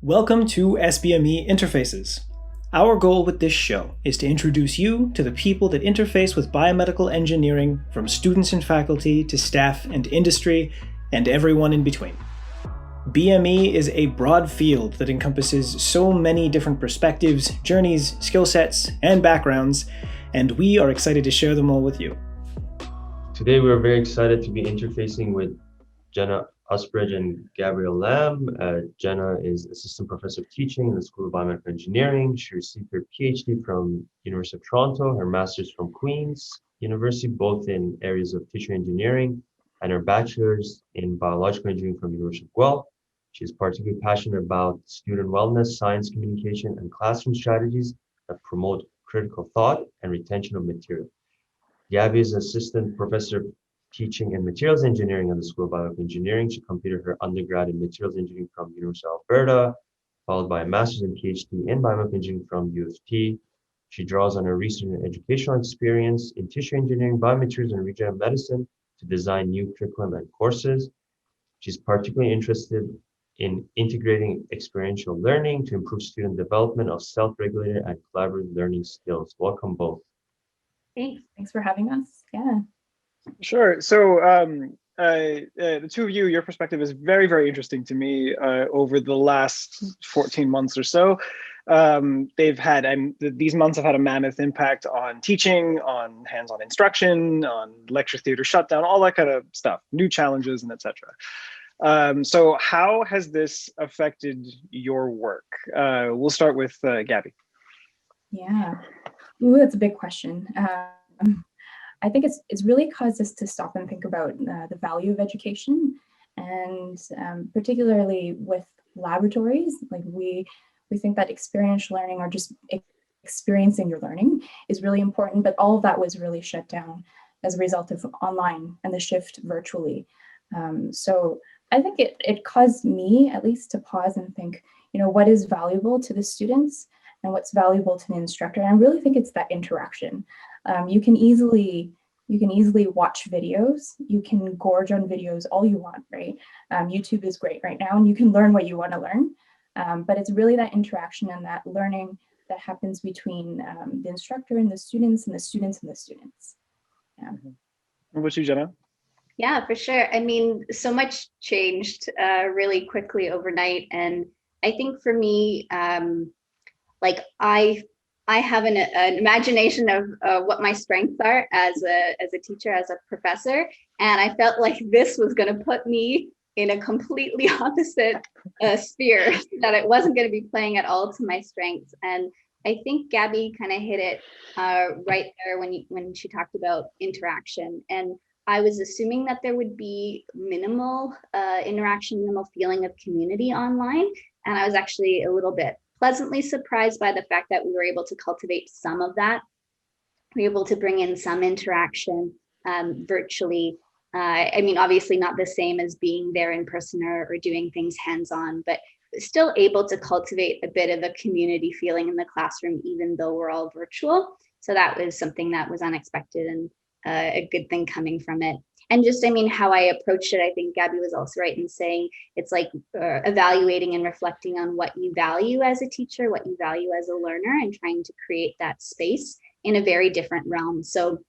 Welcome to SBME Interfaces. Our goal with this show is to introduce you to the people that interface with biomedical engineering, from students and faculty to staff and industry, and everyone in between. BME is a broad field that encompasses so many different perspectives, journeys, skill sets, and backgrounds, and we are excited to share them all with you. Today, we're very excited to be interfacing with Jenna Usprech and Gabrielle Lam. Jenna is Assistant Professor of Teaching in the School of Biomedical Engineering. She received her PhD from University of Toronto, her Master's from Queen's University, both in areas of tissue engineering, and her Bachelor's in Biological Engineering from University of Guelph. She's particularly passionate about student wellness, science communication, and classroom strategies that promote critical thought and retention of material. Gabi is Assistant Professor of Teaching and Materials Engineering at the School of Biomedical Engineering. She completed her undergrad in Materials Engineering from University of Alberta, followed by a Master's and PhD in Biomedical Engineering from U of T. She draws on her research and educational experience in tissue engineering, biomaterials, and regenerative medicine to design new curriculum and courses. She's particularly interested in integrating experiential learning to improve student development of self-regulated and collaborative learning skills. Welcome both. Thanks for having us. Yeah. Sure. So the two of you, your perspective is very, very interesting to me. Over the last 14 months or so, these months have had a mammoth impact on teaching, on hands-on instruction, on lecture theater shutdown, all that kind of stuff, new challenges, and etc. So how has this affected your work? We'll start with Gabi. Yeah. Ooh, that's a big question. I think it's really caused us to stop and think about the value of education, and particularly with laboratories. Like we think that experiential learning, or just experiencing your learning, is really important, but all of that was really shut down as a result of online and the shift virtually. So I think it caused me at least to pause and think, what is valuable to the students and what's valuable to the instructor. And I really think it's that interaction. You can easily watch videos. You can gorge on videos all you want, right? YouTube is great right now, and you can learn what you want to learn. But it's really that interaction and that learning that happens between the instructor and the students, and the students and the students. Yeah. What about you, Jenna? Yeah, for sure. I mean, so much changed really quickly overnight. And I think for me, I have an imagination of what my strengths are as a teacher, as a professor, and I felt like this was going to put me in a completely opposite sphere, that it wasn't going to be playing at all to my strengths. And I think Gabi kind of hit it right there when she talked about interaction. And I was assuming that there would be minimal interaction, minimal feeling of community online, and I was actually a little bit pleasantly surprised by the fact that we were able to cultivate some of that. We were able to bring in some interaction virtually. I mean, obviously not the same as being there in person or doing things hands-on, but still able to cultivate a bit of a community feeling in the classroom, even though we're all virtual. So that was something that was unexpected, and a good thing coming from it. And just, I mean, how I approached it, I think Gabi was also right in saying it's like evaluating and reflecting on what you value as a teacher, what you value as a learner, and trying to create that space in a very different realm. So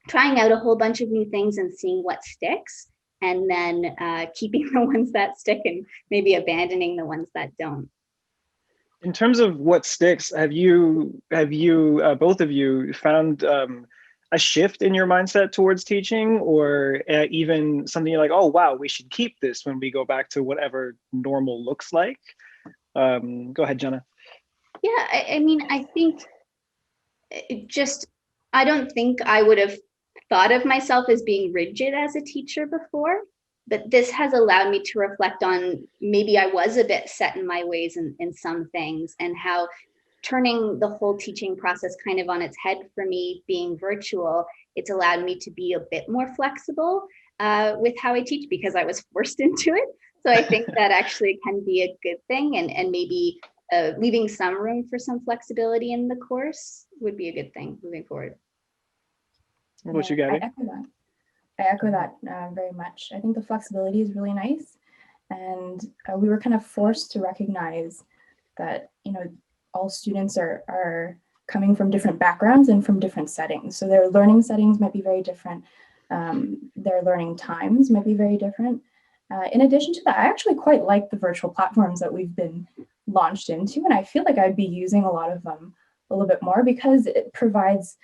trying out a whole bunch of new things and seeing what sticks, and then keeping the ones that stick and maybe abandoning the ones that don't. In terms of what sticks, have you both of you found a shift in your mindset towards teaching, or even something you're like, oh, wow, we should keep this when we go back to whatever normal looks like? Go ahead, Jenna. Yeah, I mean, I think I don't think I would have thought of myself as being rigid as a teacher before, but this has allowed me to reflect on maybe I was a bit set in my ways in some things, and how turning the whole teaching process kind of on its head for me, being virtual, it's allowed me to be a bit more flexible with how I teach, because I was forced into it. So I think that actually can be a good thing, and maybe leaving some room for some flexibility in the course would be a good thing moving forward. What about you, Gabi? I echo that very much. I think the flexibility is really nice. And we were kind of forced to recognize that, all students are coming from different backgrounds and from different settings. So their learning settings might be very different. Their learning times might be very different. In addition to that, I actually quite like the virtual platforms that we've been launched into, and I feel like I'd be using a lot of them a little bit more because it provides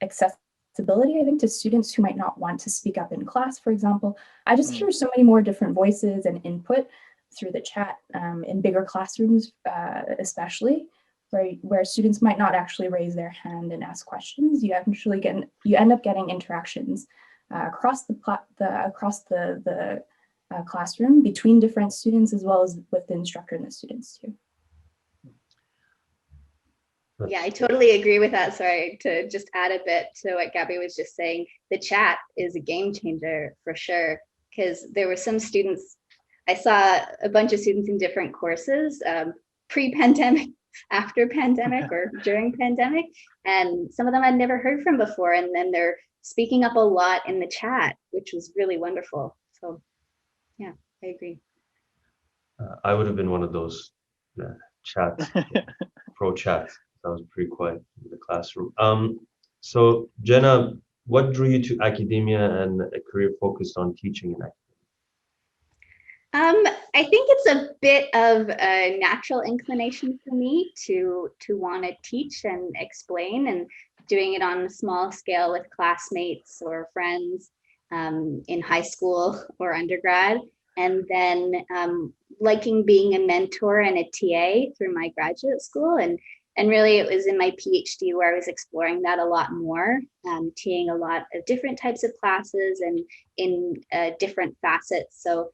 accessibility, I think, to students who might not want to speak up in class, for example. I just hear so many more different voices and input through the chat in bigger classrooms, especially where students might not actually raise their hand and ask questions. You end up getting interactions across the classroom between different students, as well as with the instructor and the students too. Yeah, I totally agree with that. Sorry, to just add a bit to what Gabby was just saying, the chat is a game changer for sure, because there were some students, I saw a bunch of students in different courses, pre-pandemic, after pandemic, or during pandemic, and some of them I'd never heard from before, and then they're speaking up a lot in the chat, which was really wonderful. So yeah, I agree. I would have been one of those chats, pro chats. That was pretty quiet in the classroom. So Jenna, what drew you to academia and a career focused on teaching and academia? I think it's a bit of a natural inclination for me to want to teach and explain, and doing it on a small scale with classmates or friends in high school or undergrad, and then liking being a mentor and a TA through my graduate school. And really it was in my PhD where I was exploring that a lot more, TAing a lot of different types of classes and in different facets. So,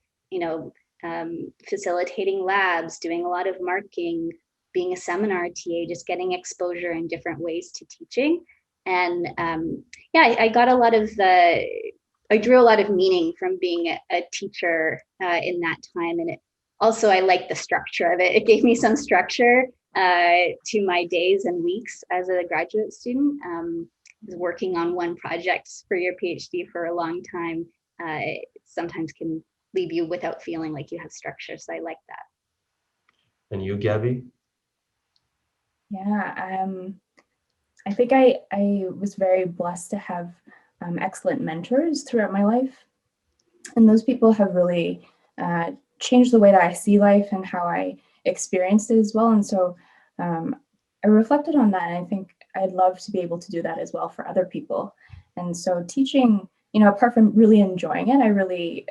facilitating labs, doing a lot of marking, being a seminar TA, just getting exposure in different ways to teaching. And I got a lot of I drew a lot of meaning from being a teacher in that time. And I like the structure of it. It gave me some structure to my days and weeks as a graduate student. Working on one project for your PhD for a long time sometimes can leave you without feeling like you have structure. So I like that. And you, Gabby? Yeah, I think I was very blessed to have excellent mentors throughout my life. And those people have really changed the way that I see life and how I experienced it as well. And so I reflected on that, and I think I'd love to be able to do that as well for other people. And so teaching, apart from really enjoying it, I really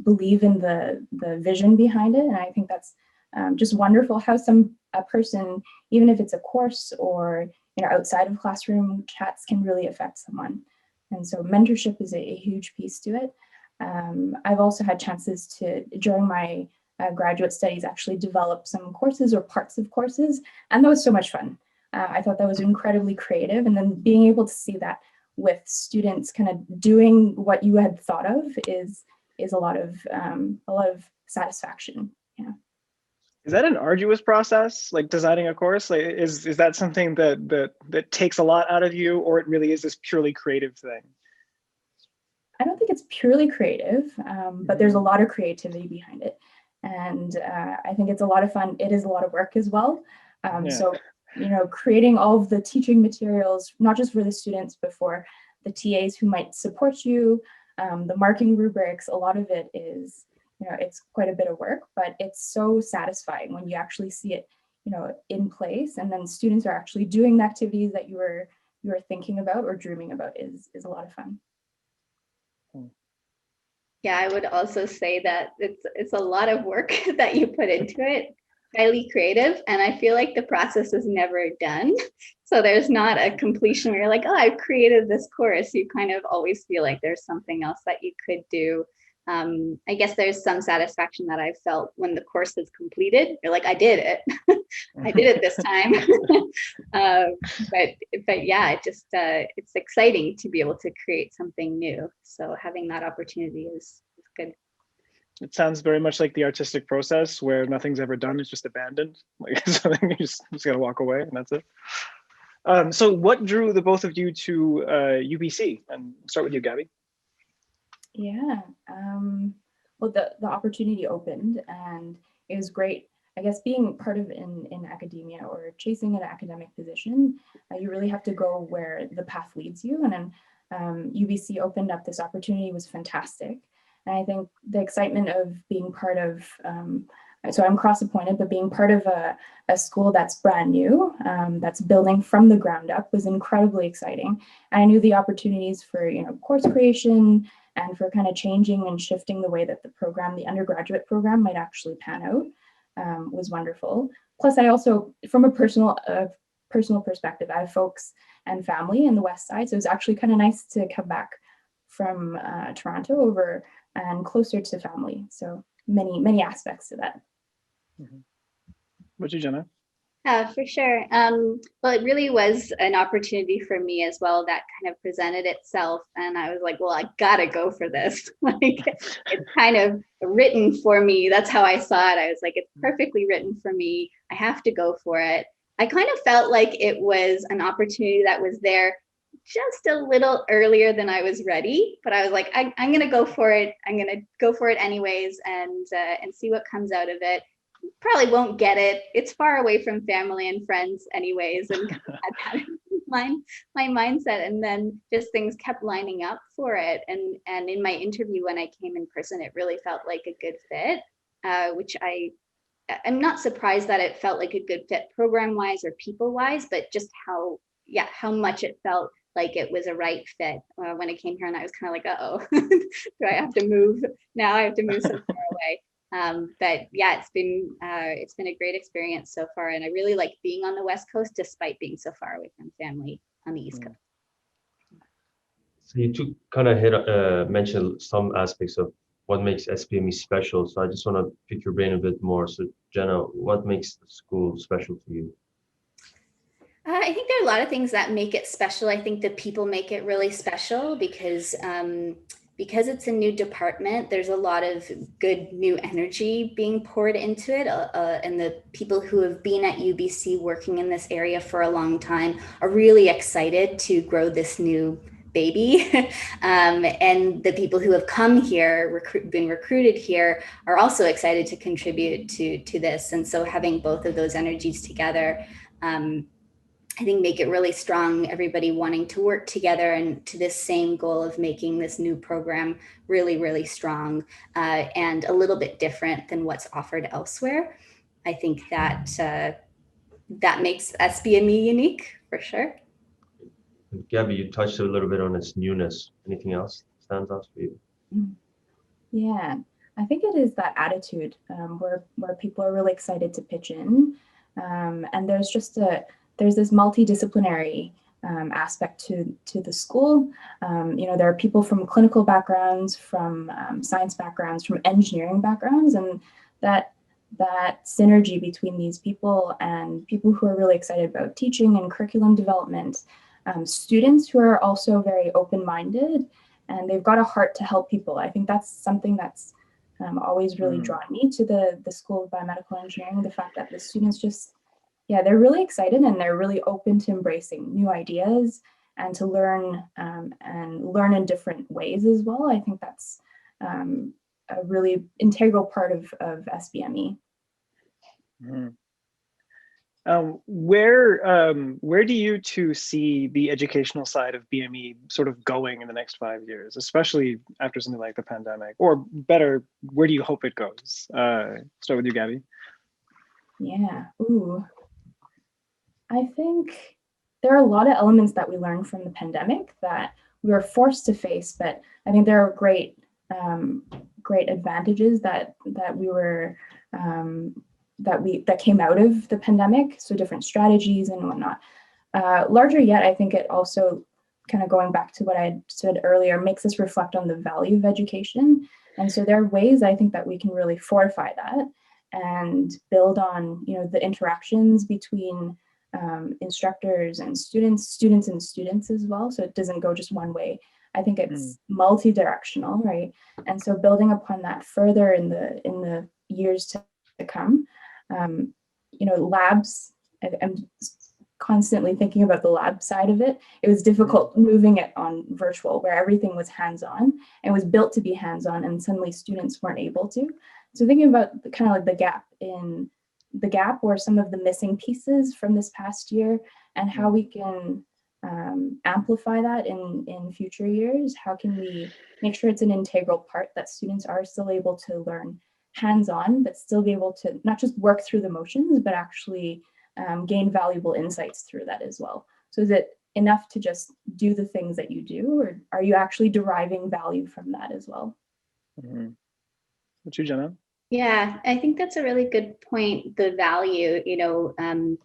believe in the vision behind it. And I think that's just wonderful how a person, even if it's a course or outside of classroom chats, can really affect someone. And so mentorship is a huge piece to it. I've also had chances to, during my graduate studies, actually develop some courses or parts of courses, and that was so much fun. I thought that was incredibly creative, and then being able to see that with students kind of doing what you had thought of is a lot of satisfaction. Yeah. Is that an arduous process, like designing a course? Like, is that something that takes a lot out of you, or it really is this purely creative thing? I don't think it's purely creative, but there's a lot of creativity behind it. And I think it's a lot of fun. It is a lot of work as well. So, creating all of the teaching materials, not just for the students, but for the TAs who might support you, the marking rubrics, a lot of it is, it's quite a bit of work, but it's so satisfying when you actually see it, in place, and then students are actually doing the activities that you were thinking about or dreaming about is a lot of fun. Yeah, I would also say that it's a lot of work that you put into it, highly creative, and I feel like the process is never done. So there's not a completion where you're like, oh, I've created this course. You kind of always feel like there's something else that you could do. I guess there's some satisfaction that I felt when the course is completed. You're like, I did it. I did it this time. But yeah, it's exciting to be able to create something new. So having that opportunity is good. It sounds very much like the artistic process where nothing's ever done, it's just abandoned. Like something you just gotta walk away and that's it. So what drew the both of you to UBC? And start with you, Gabby. Yeah, well, the opportunity opened, and it was great. I guess being part of in academia or chasing an academic position, you really have to go where the path leads you. And then UBC opened up this opportunity was fantastic. And I think the excitement of being part of, so I'm cross-appointed, but being part of a school that's brand new, that's building from the ground up was incredibly exciting. And I knew the opportunities for, course creation and for kind of changing and shifting the way that the undergraduate program might actually pan out was wonderful. Plus, I also, from a personal perspective, I have folks and family in the West Side. So it was actually kind of nice to come back from Toronto over and closer to family. So many aspects to that. Mm-hmm. What you, Jenna? For sure. Well, it really was an opportunity for me as well that kind of presented itself. And I was like, well, I gotta go for this. Like, it's kind of written for me. That's how I saw it. I was like, it's perfectly written for me. I have to go for it. I kind of felt like it was an opportunity that was there just a little earlier than I was ready, but I was like, I'm going to go for it. I'm going to go for it anyways and see what comes out of it. Probably won't get it. It's far away from family and friends anyways. And had that my mindset. And then just things kept lining up for it. And in my interview, when I came in person, it really felt like a good fit, which I'm not surprised that it felt like a good fit program-wise or people-wise, but just how much it felt like it was a right fit when I came here. And I was kind of like, uh-oh, do I have to move? Now I have to move so far away. But yeah, it's been a great experience so far. And I really like being on the West Coast, despite being so far away from family on the East Coast. So you two kind of mentioned some aspects of what makes SBME special. So I just want to pick your brain a bit more. So Jenna, what makes the school special to you? I think there are a lot of things that make it special. I think the people make it really special because it's a new department. There's a lot of good new energy being poured into it, and the people who have been at UBC working in this area for a long time are really excited to grow this new baby. And the people who have come here, been recruited here, are also excited to contribute to this. And so having both of those energies together, I think make it really strong, everybody wanting to work together and to this same goal of making this new program really, really strong and a little bit different than what's offered elsewhere. I think that that makes SBME unique for sure. Gabi, you touched a little bit on its newness. Anything else that stands out for you? Yeah, I think it is that attitude where people are really excited to pitch in. And there's this multidisciplinary aspect to the school. There are people from clinical backgrounds, from science backgrounds, from engineering backgrounds, and that synergy between these people and people who are really excited about teaching and curriculum development, students who are also very open-minded, and they've got a heart to help people. I think that's something that's always really drawn me to the School of Biomedical Engineering, the fact that the students just, they're really excited and they're really open to embracing new ideas and to learn in different ways as well. I think that's a really integral part of SBME. Mm-hmm. Where do you two see the educational side of BME sort of going in the next 5 years, especially after something like the pandemic? Or better, where do you hope it goes? Start with you, Gabi. Yeah. Ooh. I think there are a lot of elements that we learned from the pandemic that we were forced to face, but I think there are great advantages that came out of the pandemic. So different strategies and whatnot. Larger yet, I think it also, kind of going back to what I said earlier, makes us reflect on the value of education. And so there are ways I think that we can really fortify that and build on, the interactions between instructors and students and students as well. So it doesn't go just one way. I think it's multi-directional, right? And so building upon that further in the years to come, labs, I'm constantly thinking about the lab side of it, it was difficult moving it on virtual, where everything was hands-on and was built to be hands-on, and suddenly students weren't able to. So thinking about kind of like the gap or some of the missing pieces from this past year, and how we can amplify that in future years. How can we make sure it's an integral part, that students are still able to learn hands-on, but still be able to not just work through the motions, but actually gain valuable insights through that as well. So is it enough to just do the things that you do, or are you actually deriving value from that as well? Mm-hmm. What you, Jenna? Yeah, I think that's a really good point. The value, I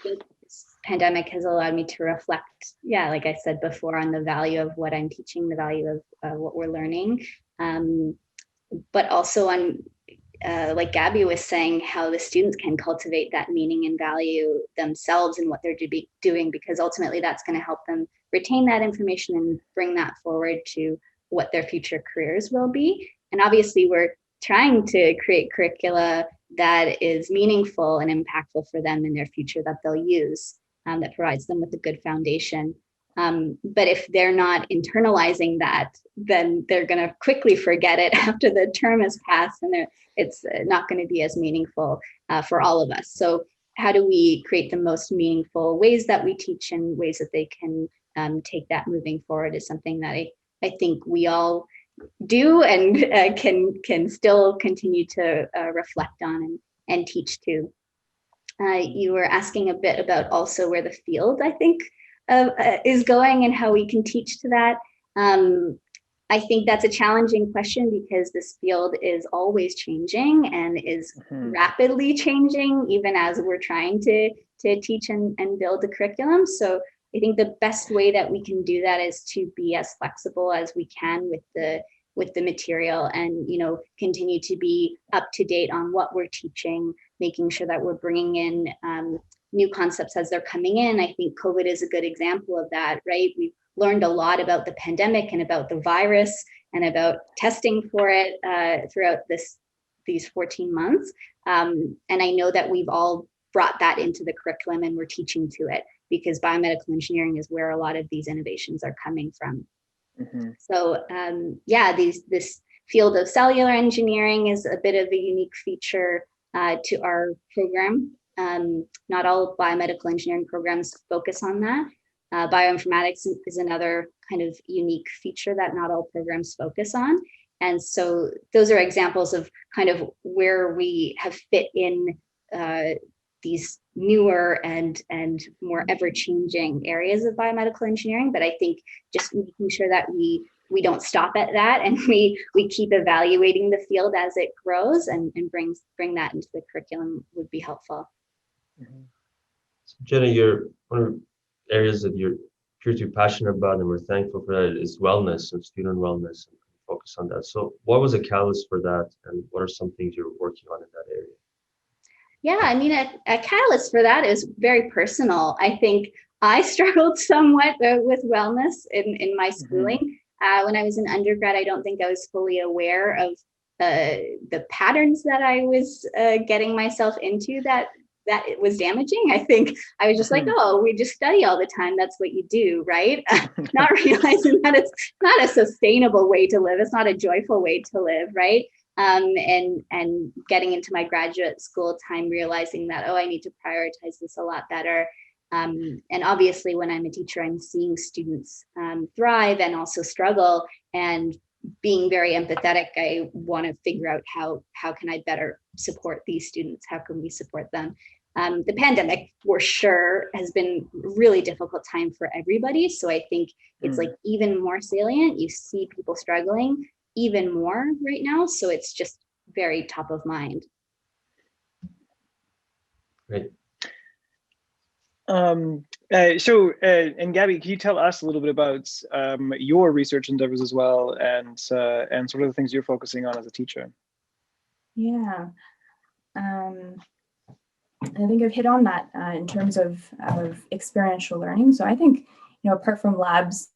think this pandemic has allowed me to reflect, like I said before, on the value of what I'm teaching, the value of what we're learning, but also on, like Gabi was saying, how the students can cultivate that meaning and value themselves in what they're doing, because ultimately that's going to help them retain that information and bring that forward to what their future careers will be. And obviously we're trying to create curricula that is meaningful and impactful for them in their future, that they'll use, that provides them with a good foundation. But if they're not internalizing that, then they're going to quickly forget it after the term has passed, and it's not going to be as meaningful for all of us. So how do we create the most meaningful ways that we teach, and ways that they can take that moving forward, is something that I think we all do and can still continue to reflect on and teach to. You were asking a bit about also where the field, I think, is going, and how we can teach to that. I think that's a challenging question, because this field is always changing and is rapidly changing, even as we're trying to teach and build the curriculum. So I think the best way that we can do that is to be as flexible as we can with the material, and continue to be up to date on what we're teaching, making sure that we're bringing in new concepts as they're coming in. I think COVID is a good example of that, right? We've learned a lot about the pandemic and about the virus and about testing for it throughout these 14 months. And I know that we've all brought that into the curriculum, and we're teaching to it, because biomedical engineering is where a lot of these innovations are coming from. So this field of cellular engineering is a bit of a unique feature to our program. Not all biomedical engineering programs focus on that. Bioinformatics is another kind of unique feature that not all programs focus on. And so those are examples of kind of where we have fit in these newer and more ever-changing areas of biomedical engineering. But I think just making sure that we don't stop at that, and we keep evaluating the field as it grows, and bring that into the curriculum would be helpful. So Jenna, one of the areas that you're hugely passionate about, and we're thankful for that, is wellness and student wellness, and focus on that. So what was a catalyst for that, and what are some things you're working on in that area? Yeah, I mean, a catalyst for that is very personal. I think I struggled somewhat with wellness in my schooling. When I was in undergrad, I don't think I was fully aware of the patterns that I was getting myself into that it was damaging. I think I was just like, oh, we just study all the time. That's what you do, right? Not realizing that it's not a sustainable way to live. It's not a joyful way to live, right? And getting into my graduate school time, realizing that, I need to prioritize this a lot better. And obviously, when I'm a teacher, I'm seeing students thrive and also struggle, and being very empathetic, I want to figure out how can I better support these students? How can we support them? The pandemic, for sure, has been a really difficult time for everybody. So I think it's like even more salient. You see people struggling even more right now. So it's just very top of mind. Great. And Gabi, can you tell us a little bit about your research endeavors as well, and sort of the things you're focusing on as a teacher? Yeah, I think I've hit on that in terms of experiential learning. So I think, apart from labs,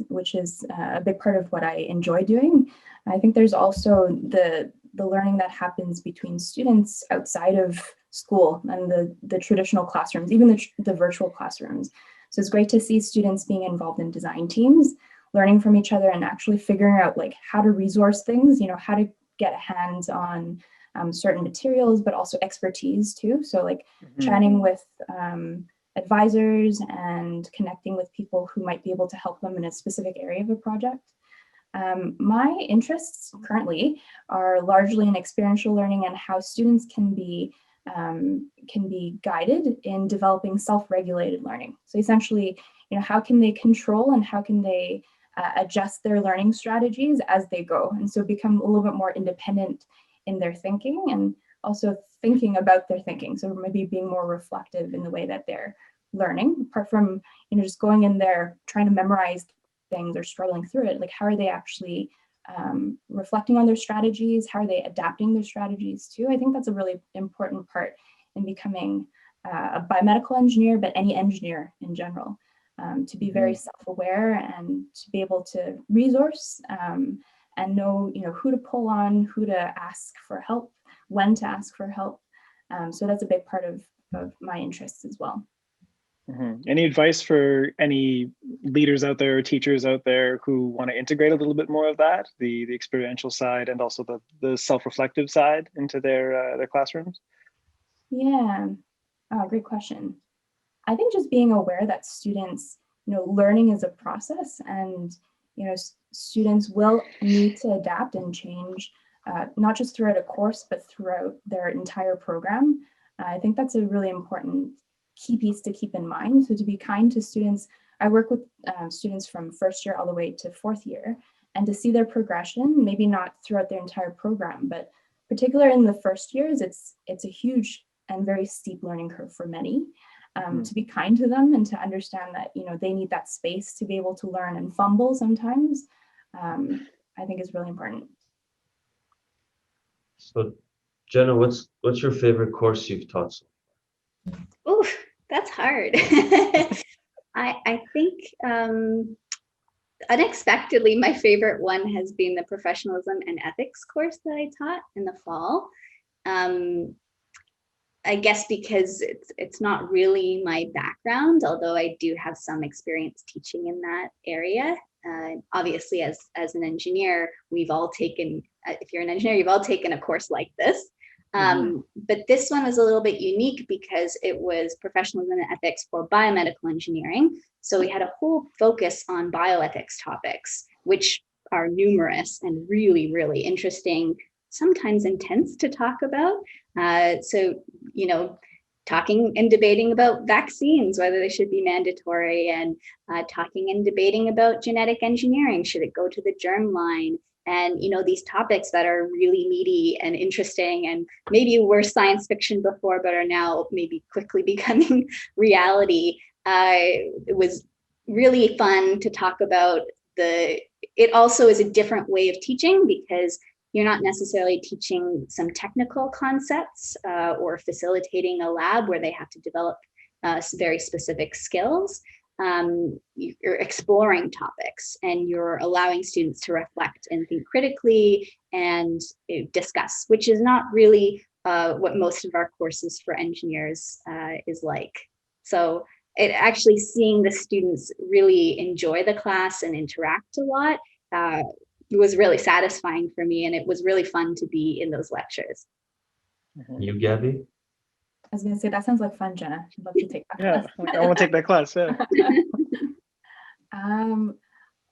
which is a big part of what I enjoy doing, I think there's also the learning that happens between students outside of school and the traditional classrooms, even the virtual classrooms. So it's great to see students being involved in design teams, learning from each other and actually figuring out like how to resource things, how to get hands on certain materials, but also expertise too. So like chatting with advisors and connecting with people who might be able to help them in a specific area of a project. My interests currently are largely in experiential learning and how students can be guided in developing self-regulated learning. So essentially, how can they control and how can they adjust their learning strategies as they go, and so become a little bit more independent in their thinking and also thinking about their thinking. So maybe being more reflective in the way that they're learning, apart from just going in there trying to memorize things or struggling through it. Like, how are they actually reflecting on their strategies? How are they adapting their strategies too? I think that's a really important part in becoming a biomedical engineer, but any engineer in general, to be very self-aware and to be able to resource and know, who to pull on, who to ask for help, when to ask for help. So that's a big part of my interests as well. Any advice for any leaders out there, or teachers out there who want to integrate a little bit more of that, the experiential side and also the self-reflective side into their classrooms? Yeah, great question. I think just being aware that students, learning is a process, and students will need to adapt and change, not just throughout a course, but throughout their entire program. I think that's a really important key piece to keep in mind. So to be kind to students, I work with students from first year all the way to fourth year, and to see their progression, maybe not throughout their entire program, but particularly in the first years, it's a huge and very steep learning curve for many. To be kind to them and to understand that, they need that space to be able to learn and fumble sometimes, I think is really important. So, Jenna, what's your favorite course you've taught so far? Oh, that's hard. I think unexpectedly, my favorite one has been the professionalism and ethics course that I taught in the fall. I guess because it's not really my background, although I do have some experience teaching in that area. Obviously, as an engineer, we've all taken, if you're an engineer, you've all taken a course like this. But this one was a little bit unique because it was professionalism and ethics for biomedical engineering. So we had a whole focus on bioethics topics, which are numerous and really, really interesting, sometimes intense to talk about. So, talking and debating about vaccines, whether they should be mandatory, and talking and debating about genetic engineering, should it go to the germline? And, these topics that are really meaty and interesting and maybe were science fiction before, but are now maybe quickly becoming reality. It was really fun to talk about. It also is a different way of teaching because you're not necessarily teaching some technical concepts or facilitating a lab where they have to develop very specific skills. You're exploring topics and you're allowing students to reflect and think critically and discuss, which is not really what most of our courses for engineers is like. So it actually seeing the students really enjoy the class and interact a lot it was really satisfying for me, and it was really fun to be in those lectures. You, Gabi? I was going to say, that sounds like fun, Jenna. I'd love to take that class. I want to take that class. Yeah.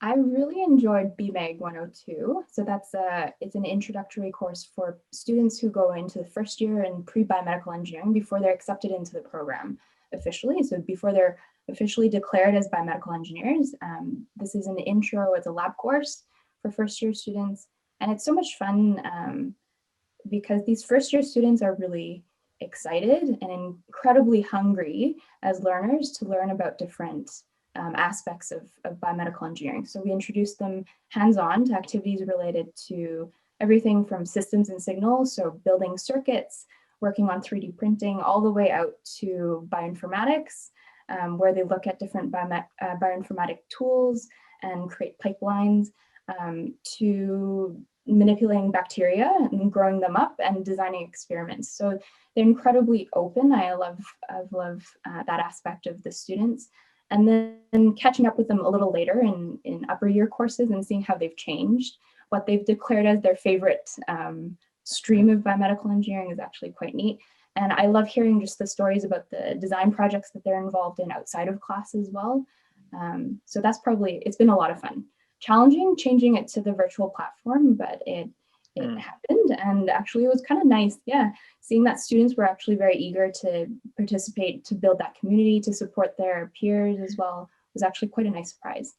I really enjoyed BMEG 102. So it's an introductory course for students who go into the first year in pre-biomedical engineering before they're accepted into the program officially. So before they're officially declared as biomedical engineers. This is an intro, it's a lab course for first year students. And it's so much fun because these first year students are really excited and incredibly hungry as learners to learn about different aspects of biomedical engineering. So we introduced them hands-on to activities related to everything from systems and signals, so building circuits, working on 3D printing, all the way out to bioinformatics, where they look at different bioinformatic tools and create pipelines, to manipulating bacteria and growing them up and designing experiments. So they're incredibly open. I love that aspect of the students. And then catching up with them a little later in upper year courses and seeing how they've changed. What they've declared as their favorite stream of biomedical engineering is actually quite neat. And I love hearing just the stories about the design projects that they're involved in outside of class as well. So that's it's been a lot of fun. Challenging changing it to the virtual platform, but it happened, and actually it was kind of nice, seeing that students were actually very eager to participate, to build that community, to support their peers as well, was actually quite a nice surprise.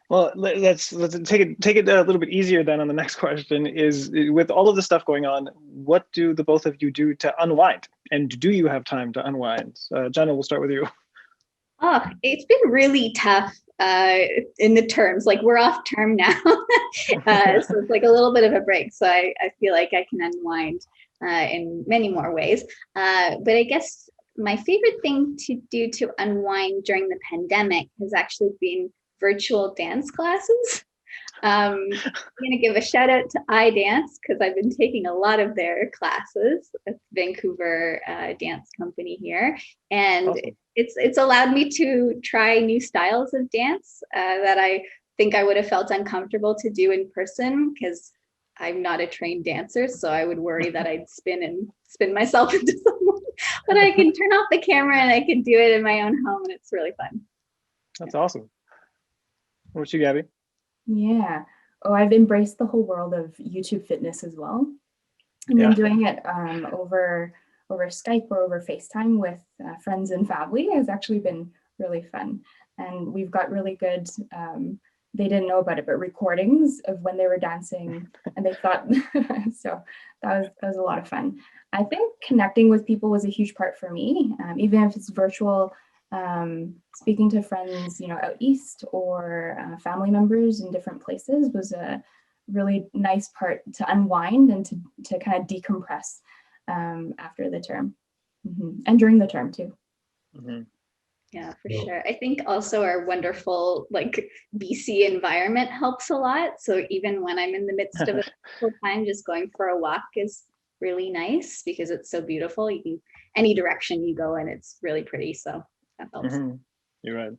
Well, let's take it a little bit easier then on the next question is, with all of the stuff going on, what do the both of you do to unwind? And do you have time to unwind? Jenna, we'll start with you. Oh, it's been really tough in the terms, like we're off term now. So it's like a little bit of a break. So I feel like I can unwind in many more ways. But I guess my favorite thing to do to unwind during the pandemic has actually been virtual dance classes. I'm going to give a shout out to iDance because I've been taking a lot of their classes at Vancouver dance company here. And awesome. It's allowed me to try new styles of dance that I think I would have felt uncomfortable to do in person because I'm not a trained dancer. So I would worry that I'd spin myself into someone. But I can turn off the camera and I can do it in my own home, and it's really fun. That's awesome. What about you, Gabby? Yeah. Oh, I've embraced the whole world of YouTube fitness as well. And then doing it over Skype or over FaceTime with friends and family has actually been really fun. And we've got really good, they didn't know about it, but recordings of when they were dancing and they thought, so that was a lot of fun. I think connecting with people was a huge part for me, even if it's virtual. Speaking to friends, out east or family members in different places was a really nice part to unwind and to kind of decompress after the term and during the term too. Yeah, for sure. I think also our wonderful BC environment helps a lot. So even when I'm in the midst of a full time, just going for a walk is really nice because it's so beautiful. You can any direction you go and it's really pretty. So that helps. You're right.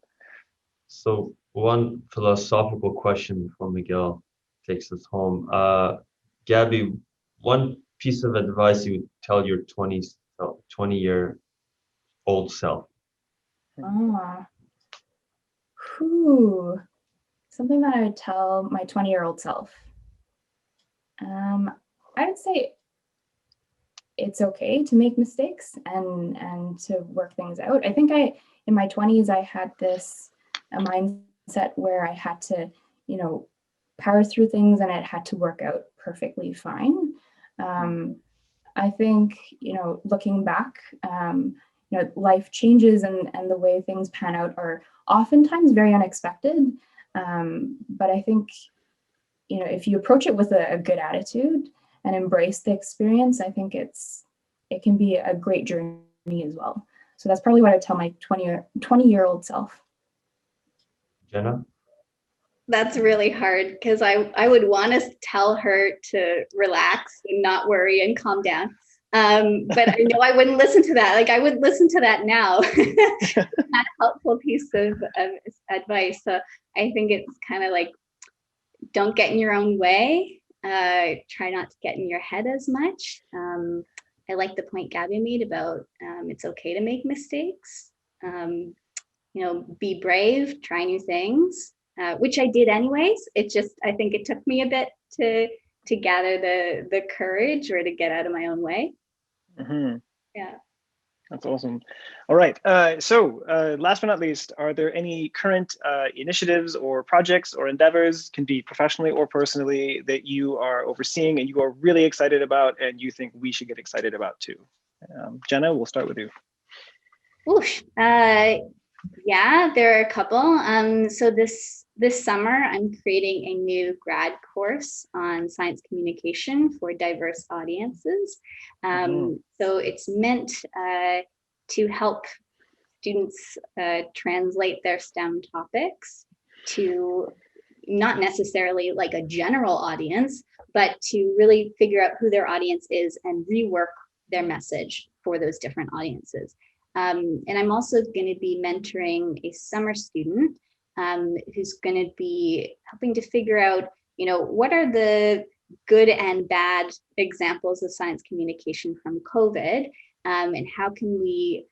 So one philosophical question before Miguel takes us home. Gabby, one piece of advice you would tell your 20-year-old self? Something that I would tell my 20-year-old self. I would say it's okay to make mistakes and to work things out. I think in my 20s, I had a mindset where I had to, power through things and it had to work out perfectly fine. I think, looking back, life changes and the way things pan out are oftentimes very unexpected. But I think, if you approach it with a good attitude and embrace the experience, I think it can be a great journey as well. So that's probably what I tell my 20-year-old self. Jenna? That's really hard because I would want to tell her to relax and not worry and calm down. But I know I wouldn't listen to that. I would listen to that now. It's not a helpful piece of advice. So I think it's kind of don't get in your own way. Try not to get in your head as much. I like the point Gabby made about it's okay to make mistakes. Be brave, try new things, which I did anyways. I think it took me a bit to gather the courage or to get out of my own way. Yeah. That's awesome. All right. So last but not least, are there any current initiatives or projects or endeavors, can be professionally or personally, that you are overseeing and you are really excited about and you think we should get excited about too? Jenna, we'll start with you. Oof. Yeah, there are a couple. So this summer, I'm creating a new grad course on science communication for diverse audiences. So it's meant to help students translate their STEM topics to, not necessarily like a general audience, but to really figure out who their audience is and rework their message for those different audiences. And I'm also going to be mentoring a summer student who's going to be helping to figure out, what are the good and bad examples of science communication from COVID, and how can we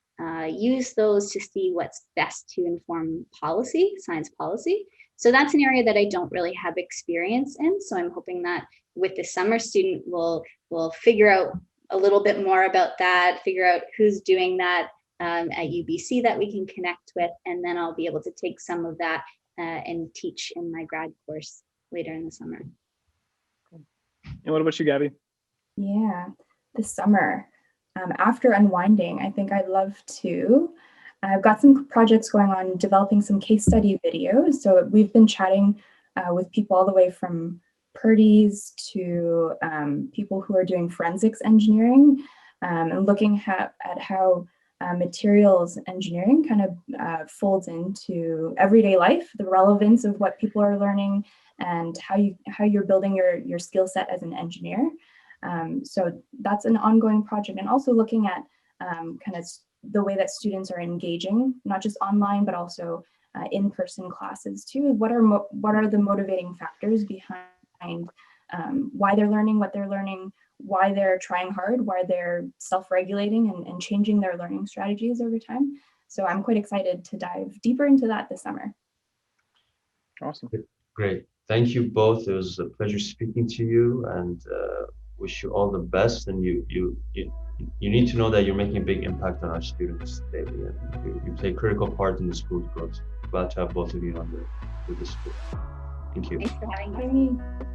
use those to see what's best to inform policy, science policy. So that's an area that I don't really have experience in. So I'm hoping that with the summer student, we'll figure out a little bit more about that, figure out who's doing that at UBC that we can connect with, and then I'll be able to take some of that and teach in my grad course later in the summer. And what about you, Gabi? Yeah, this summer, after unwinding, I think I'd love to. I've got some projects going on developing some case study videos. So we've been chatting with people all the way from Purdy's to people who are doing forensics engineering and looking at how materials engineering kind of folds into everyday life, the relevance of what people are learning and how you're building your skill set as an engineer. So that's an ongoing project, and also looking at kind of the way that students are engaging, not just online, but also in-person classes too. What are the motivating factors behind why they're learning what they're learning, why they're trying hard, why they're self-regulating and changing their learning strategies over time. So I'm quite excited to dive deeper into that this summer. Awesome. Great. Thank you both. It was a pleasure speaking to you, and wish you all the best. And you need to know that you're making a big impact on our students daily, and you play a critical part in the school's growth. Glad to have both of you on the school. Thank you. Thanks for having me. Bye.